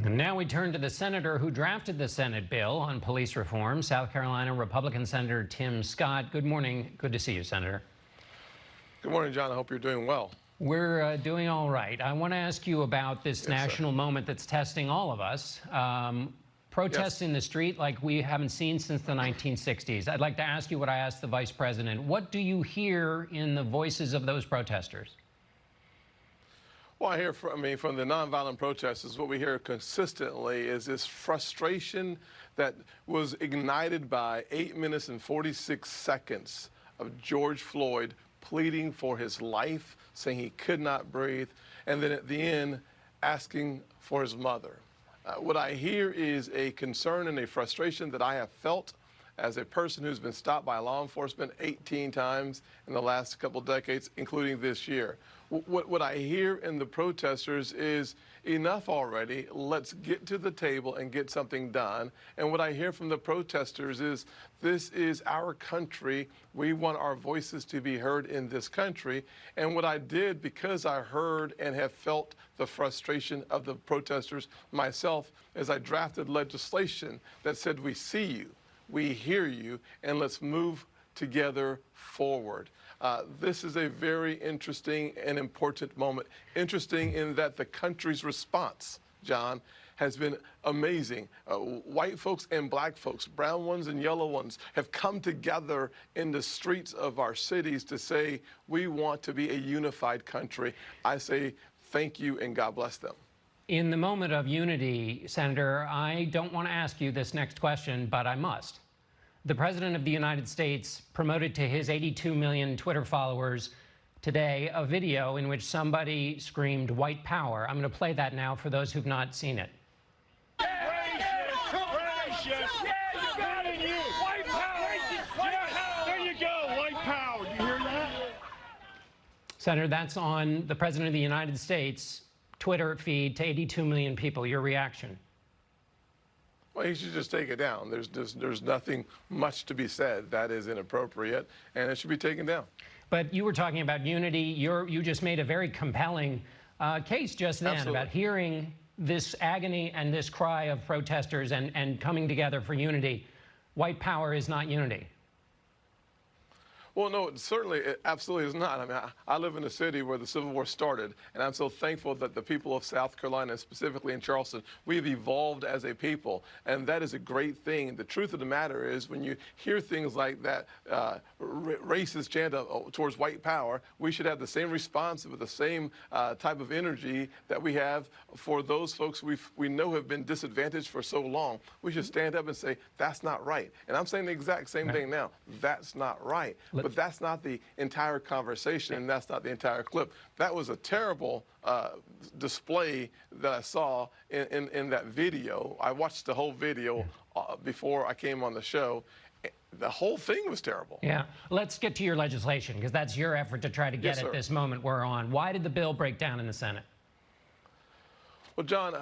And now we turn to the senator who drafted the Senate bill on police reform, South Carolina Republican Senator Tim Scott. Good morning. Good to see you, Senator. Good morning, John. I hope you're doing well. We're doing all right. I want to ask you about this national moment that's testing all of us. Protests in the street like we haven't seen since the 1960s. I'd like to ask you what I asked the Vice President. What do you hear in the voices of those protesters? Well, I hear from the nonviolent protesters, what we hear consistently is this frustration that was ignited by 8 minutes and 46 seconds of George Floyd pleading for his life, saying he could not breathe, and then at the end, asking for his mother. What I hear is a concern and a frustration that I have felt as a person who's been stopped by law enforcement 18 times in the last couple decades, including this year. What I hear in the protesters is enough already, let's get to the table and get something done. And what I hear from the protesters is this is our country. We want our voices to be heard in this country. And what I did, because I heard and have felt the frustration of the protesters myself, is I drafted legislation that said we see you, we hear you, and let's move together forward. This is a very interesting and important moment. Interesting in that the country's response, John, has been amazing. White folks and black folks, brown ones and yellow ones, have come together in the streets of our cities to say, we want to be a unified country. I say thank you and God bless them. In the moment of unity, Senator, I don't want to ask you this next question, but I must. The President of the United States promoted to his 82 million Twitter followers today a video in which somebody screamed white power. I'm going to play that now for those who've not seen it. Senator, that's on the President of the United States Twitter feed to 82 million people. Your reaction? Well, he should just take it down. There's nothing much to be said. That is inappropriate, and it should be taken down. But you were talking about unity. You just made a very compelling case just then about hearing this agony and this cry of protesters and coming together for unity. White power is not unity. Well, no, certainly, it absolutely is not. I mean, I live in a city where the Civil War started, and I'm so thankful that the people of South Carolina, specifically in Charleston, we've evolved as a people, and that is a great thing. The truth of the matter is, when you hear things like that racist chant towards white power, we should have the same response with the same type of energy that we have for those folks we know have been disadvantaged for so long. We should stand up and say, that's not right. And I'm saying the exact same thing now. That's not right. But that's not the entire conversation, and that's not the entire clip. That was a terrible display that I saw in that video. I watched the whole video before I came on the show. The whole thing was terrible. Yeah. Let's get to your legislation, because that's your effort to try to get at this moment we're on. Why did the bill break down in the Senate? Well, John,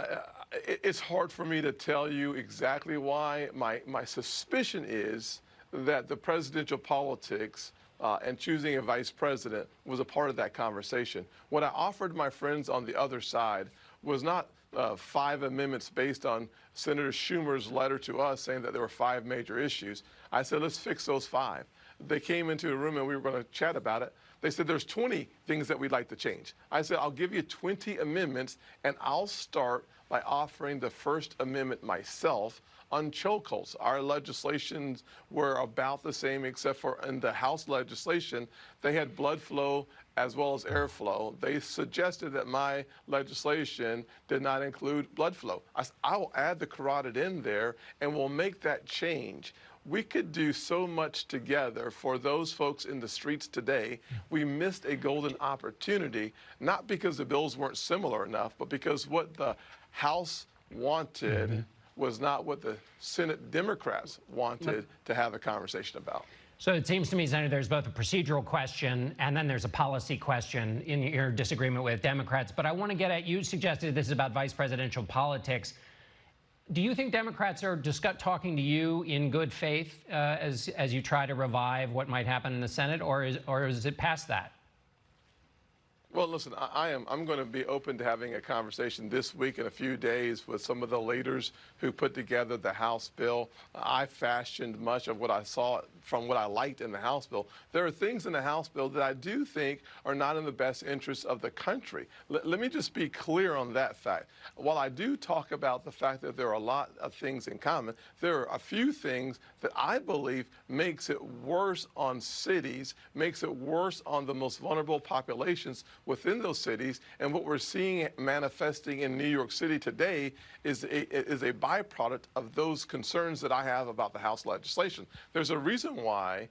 it's hard for me to tell you exactly why. My suspicion is that the presidential politics and choosing a vice president was a part of that conversation. What I offered my friends on the other side was not 5 amendments based on Senator Schumer's letter to us saying that there were 5 major issues. I said, let's fix those 5. They came into a room and we were going to chat about it. They said, there's 20 things that we'd like to change. I said, I'll give you 20 amendments, and I'll start by offering the First Amendment myself on chokeholds. Our legislations were about the same, except for in the House legislation, they had blood flow as well as airflow. They suggested that my legislation did not include blood flow. I will add the carotid in there, and we'll make that change. We could do so much together for those folks in the streets today. We missed a golden opportunity, not because the bills weren't similar enough, but because what the House wanted was not what the Senate Democrats wanted to have a conversation about. So it seems to me, Senator, there's both a procedural question and then there's a policy question in your disagreement with Democrats. But I want to get at, you suggested this is about vice presidential politics. Do you think Democrats are just talking to you in good faith as you try to revive what might happen in the Senate, or is it past that? Well, listen, I'm going to be open to having a conversation this week in a few days with some of the leaders who put together the House bill. I fashioned much of what I saw from what I liked in the House bill. There are things in the House bill that I do think are not in the best interest of the country. Let me just be clear on that fact. While I do talk about the fact that there are a lot of things in common, there are a few things that I believe makes it worse on cities, makes it worse on the most vulnerable populations within those cities. And what we're seeing manifesting in New York City today is a byproduct of those concerns that I have about the House legislation. There's a reason why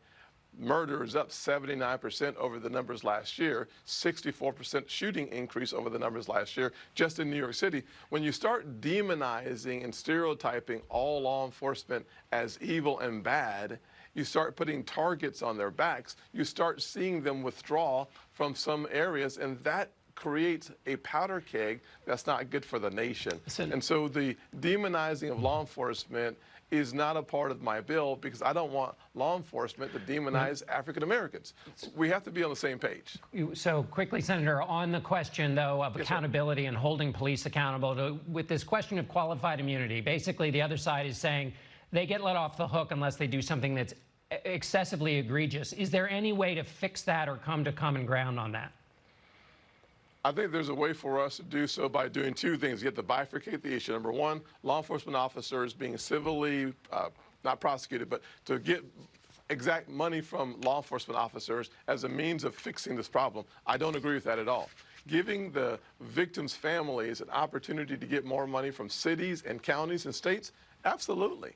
murder is up 79% over the numbers last year, 64% shooting increase over the numbers last year, just in New York City. When you start demonizing and stereotyping all law enforcement as evil and bad, you start putting targets on their backs, you start seeing them withdraw from some areas, and that creates a powder keg that's not good for the nation. And so the demonizing of law enforcement is not a part of my bill because I don't want law enforcement to demonize African Americans. We have to be on the same page. So quickly, Senator, on the question, though, of accountability and holding police accountable, with this question of qualified immunity, basically the other side is saying they get let off the hook unless they do something that's excessively egregious. Is there any way to fix that or come to common ground on that? I think there's a way for us to do so by doing two things. You have to bifurcate the issue. Number one, law enforcement officers being civilly, not prosecuted, but to get exact money from law enforcement officers as a means of fixing this problem. I don't agree with that at all. Giving the victims' families an opportunity to get more money from cities and counties and states, absolutely.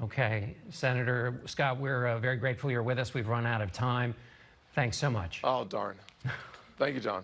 Okay, Senator Scott, we're very grateful you're with us. We've run out of time. Thanks so much. Oh, darn. Thank you, John.